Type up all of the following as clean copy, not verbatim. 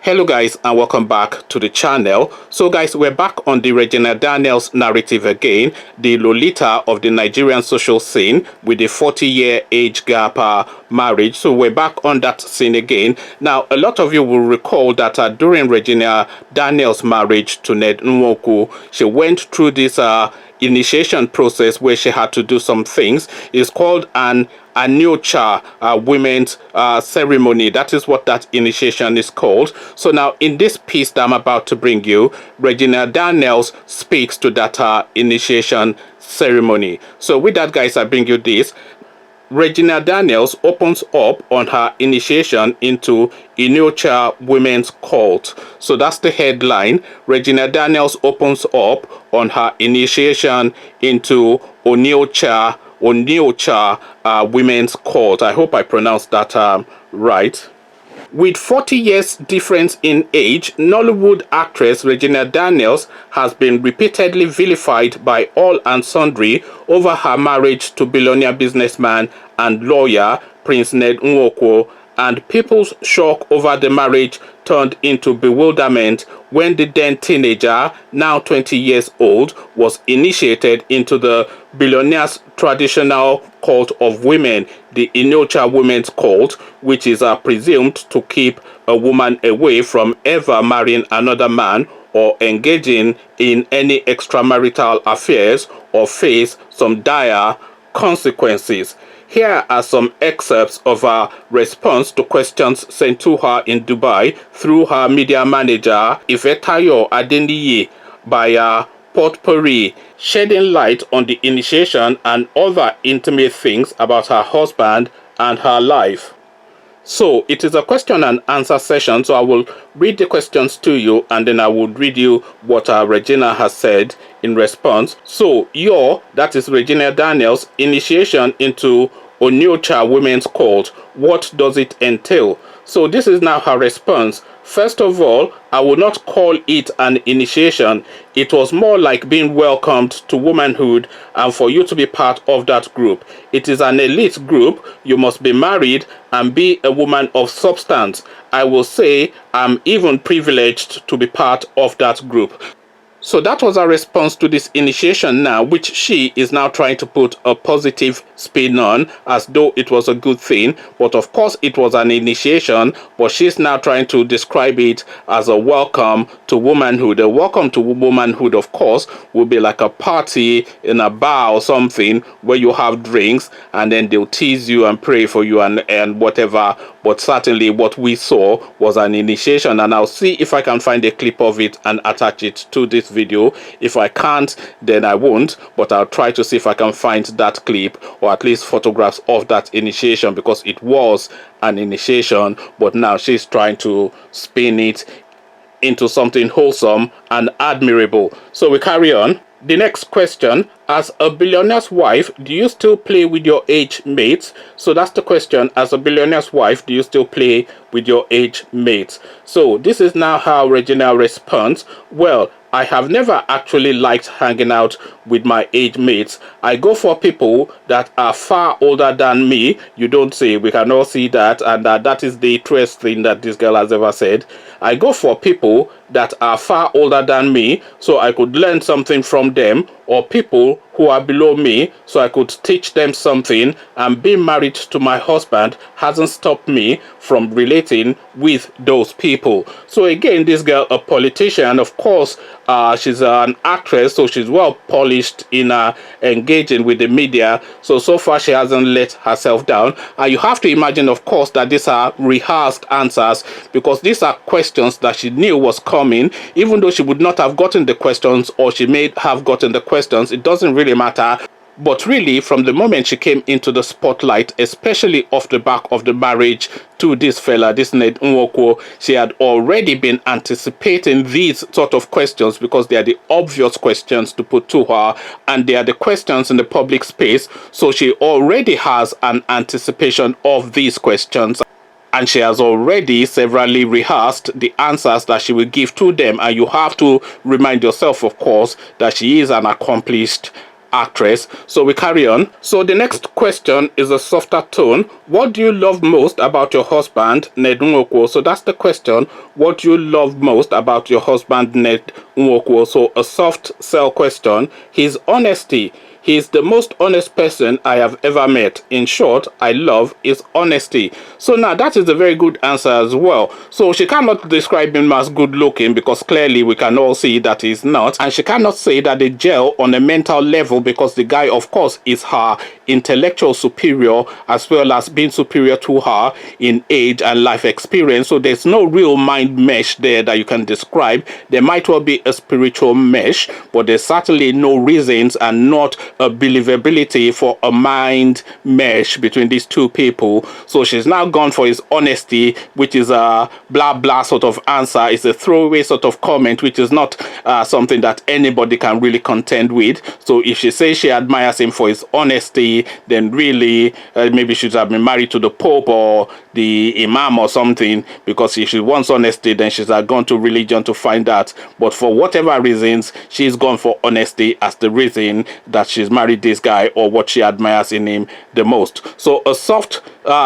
Hello guys, and welcome back to the channel. So guys, we're back on the Regina Daniels narrative again, the Lolita of the Nigerian social scene with the 40-year age gap marriage. So we're back on that scene again. Now, a lot of you will recall that during Regina Daniels' marriage to Ned Nwoko, she went through this initiation process where she had to do some things. It's called an Aniocha women's ceremony. That is what that initiation is called. So now in this piece that I'm about to bring you, Regina Daniels speaks to that initiation ceremony. So with that guys, I bring you this. Regina Daniels opens up on her initiation into Aniocha women's cult. So that's the headline. Regina Daniels opens up on her initiation into Aniocha women's cult. I hope I pronounced that right. With 40 years difference in age, Nollywood actress Regina Daniels has been repeatedly vilified by all and sundry over her marriage to billionaire businessman and lawyer Prince Ned Nwoko, and people's shock over the marriage turned into bewilderment when the then teenager, now 20 years old, was initiated into the billionaire's traditional cult of women, the Aniocha women's cult, which is presumed to keep a woman away from ever marrying another man or engaging in any extramarital affairs or face some dire consequences. Here are some excerpts of her response to questions sent to her in Dubai through her media manager, Ifetayo Adeniyi, by Potpourri, shedding light on the initiation and other intimate things about her husband and her life. So it is a question and answer session, so I will read the questions to you and then I will read you what Regina has said in response. So that is Regina Daniels' initiation into Aniocha women's cult. What does it entail? So this is now her response. First of all, I would not call it an initiation. It was more like being welcomed to womanhood and for you to be part of that group. It is an elite group. You must be married and be a woman of substance. I will say I'm even privileged to be part of that group. So that was our response to this initiation now, which she is now trying to put a positive spin on as though it was a good thing. But of course it was an initiation, but she's now trying to describe it as a welcome to womanhood. A welcome to womanhood, of course, will be like a party in a bar or something where you have drinks and then they'll tease you and pray for you and whatever. But certainly what we saw was an initiation, and I'll see if I can find a clip of it and attach it to this video. If I can't, then I won't, but I'll try to see if I can find that clip or at least photographs of that initiation, because it was an initiation, but now she's trying to spin it into something wholesome and admirable. So we carry on. The next question: as a billionaire's wife, do you still play with your age mates? So that's the question. As a billionaire's wife, do you still play with your age mates? So this is now how Regina responds. Well, I have never actually liked hanging out with my age mates. I go for people that are far older than me. You don't say, we can all see that, and that is the truest thing that this girl has ever said. I go for people that are far older than me so I could learn something from them, or people who are below me so I could teach them something, and being married to my husband hasn't stopped me from relating with those people. So again, this girl, a politician, of course, she's an actress, so she's well polished in engaging with the media. So far she hasn't let herself down. You have to imagine, of course, that these are rehearsed answers, because these are questions that she knew was coming. Even though she would not have gotten the questions, or she may have gotten the questions, it doesn't really matter. But really, from the moment she came into the spotlight, especially off the back of the marriage to this fella, this Ned Nwoko, she had already been anticipating these sort of questions, because they are the obvious questions to put to her, and they are the questions in the public space. So she already has an anticipation of these questions, and she has already severally rehearsed the answers that she will give to them. And you have to remind yourself, of course, that she is an accomplished actress. So we carry on. So the next question is a softer tone. What do you love most about your husband, Ned Nwoko? So that's the question. What do you love most about your husband, Ned Nwoko? So a soft sell question. His honesty. He's the most honest person I have ever met. In short, I love his honesty. So now that is a very good answer as well. So she cannot describe him as good looking because clearly we can all see that he's not. And she cannot say that they gel on a mental level because the guy, of course, is her intellectual superior as well as being superior to her in age and life experience. So there's no real mind mesh there that you can describe. There might well be a spiritual mesh, but there's certainly no reasons and not a believability for a mind mesh between these two people. So she's now gone for his honesty, which is a blah blah sort of answer. It's a throwaway sort of comment, which is not something that anybody can really contend with. So if she says she admires him for his honesty, then really maybe she should have been married to the Pope or the Imam or something, because if she wants honesty, then she's gone to religion to find that. But for whatever reasons, she's gone for honesty as the reason that she's married this guy or what she admires in him the most. So a soft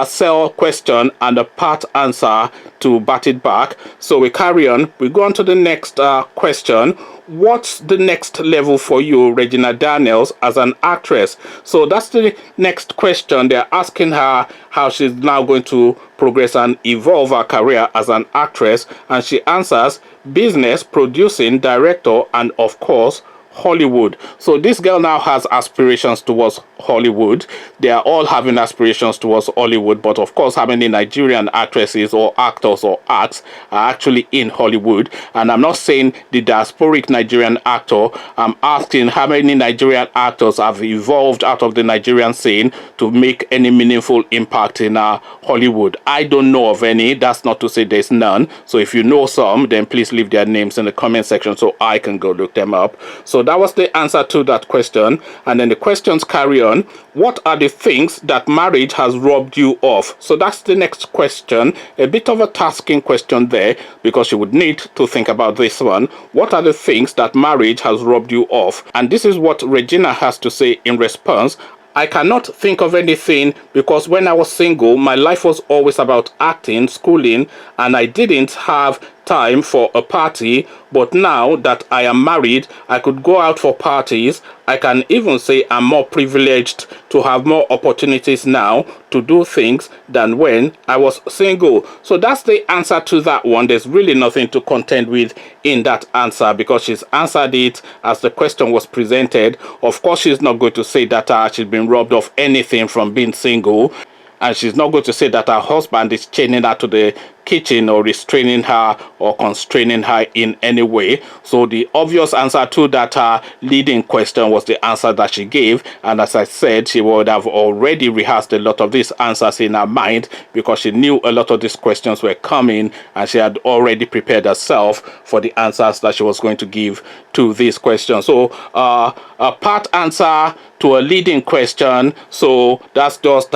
sell question and a part answer to bat it back. So we carry on. We go on to the next question. What's the next level for you, Regina Daniels, as an actress? So that's the next question. They're asking her how she's now going to progress and evolve her career as an actress. And she answers, business, producing, director, and of course, Hollywood. So this girl now has aspirations towards Hollywood. They are all having aspirations towards Hollywood, but of course how many Nigerian actresses or actors or acts are actually in Hollywood? And I'm not saying the diasporic Nigerian actor. I'm asking how many Nigerian actors have evolved out of the Nigerian scene to make any meaningful impact in Hollywood. I don't know of any. That's not to say there's none. So if you know some, then please leave their names in the comment section so I can go look them up. So that was the answer to that question. And then the questions carry on. What are the things that marriage has robbed you of? So that's the next question. A bit of a tasking question there, because you would need to think about this one. What are the things that marriage has robbed you of? And this is what Regina has to say in response. I cannot think of anything because when I was single, my life was always about acting, schooling, and I didn't have time for a party. But now that I am married, I could go out for parties. I can even say I'm more privileged to have more opportunities now to do things than when I was single. So that's the answer to that one. There's really nothing to contend with in that answer because she's answered it as the question was presented. Of course, she's not going to say that she's been robbed of anything from being single. And she's not going to say that her husband is chaining her to the kitchen or restraining her or constraining her in any way. So the obvious answer to that leading question was the answer that she gave. And as I said, she would have already rehearsed a lot of these answers in her mind because she knew a lot of these questions were coming and she had already prepared herself for the answers that she was going to give to these questions. So a part answer to a leading question. So that's just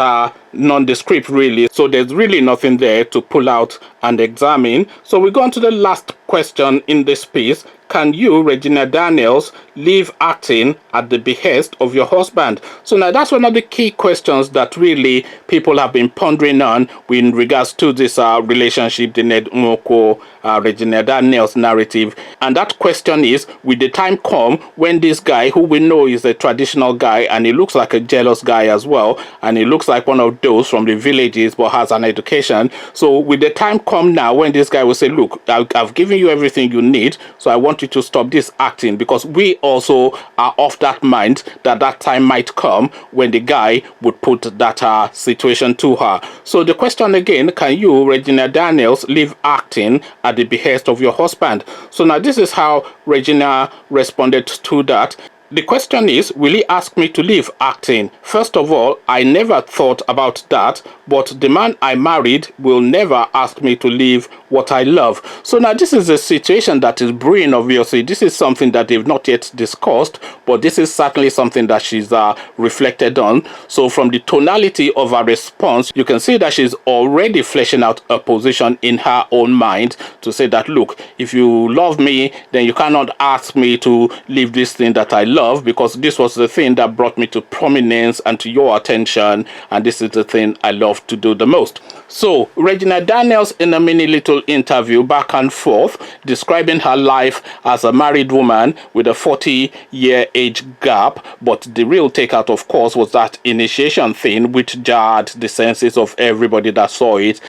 nondescript really. So there's really nothing there to pull out and examine. So we go on to the last question in this piece. Can you, Regina Daniels, leave acting at the behest of your husband? So now that's one of the key questions that really people have been pondering on in regards to this relationship, the Ned Nwoko, Regina Daniels narrative. And that question is, will the time come when this guy, who we know is a traditional guy, and he looks like a jealous guy as well, and he looks like one of those from the villages but has an education. So will the time come now when this guy will say, look, I've given you everything you need, so I want you to stop this acting? Because we also are of that mind that that time might come when the guy would put that situation to her. So the question again, can you, Regina Daniels, leave acting at the behest of your husband? So now this is how Regina responded to that. The question is, will he ask me to leave acting? First of all, I never thought about that, but the man I married will never ask me to leave what I love. So now this is a situation that is brewing, obviously. This is something that they've not yet discussed, but this is certainly something that she's reflected on. So from the tonality of her response, you can see that she's already fleshing out a position in her own mind to say that, look, if you love me, then you cannot ask me to leave this thing that I love. love, because this was the thing that brought me to prominence and to your attention, and this is the thing I love to do the most. So Regina Daniels, in a mini little interview back and forth, describing her life as a married woman with a 40-year age gap, but the real takeout, of course, was that initiation thing, which jarred the senses of everybody that saw it.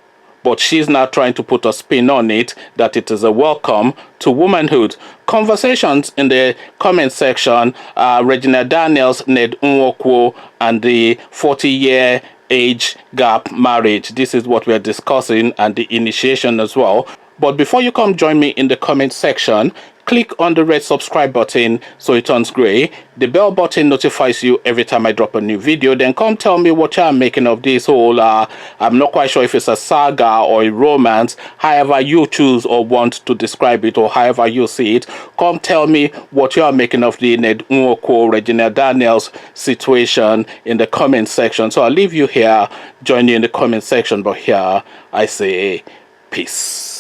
But she's now trying to put a spin on it, that it is a welcome to womanhood. Conversations in the comment section, Regina Daniels, Ned Nwoko, and the 40-year age gap marriage. This is what we're discussing, and the initiation as well. But before you come join me in the comment section, click on the red subscribe button so it turns gray. The bell button notifies you every time I drop a new video. Then come tell me what you're making of this whole, I'm not quite sure if it's a saga or a romance, however you choose or want to describe it, or however you see it. Come tell me what you're making of the Ned Nwoko, Regina Daniels situation in the comment section. So I'll leave you here, join you in the comment section, but here I say peace.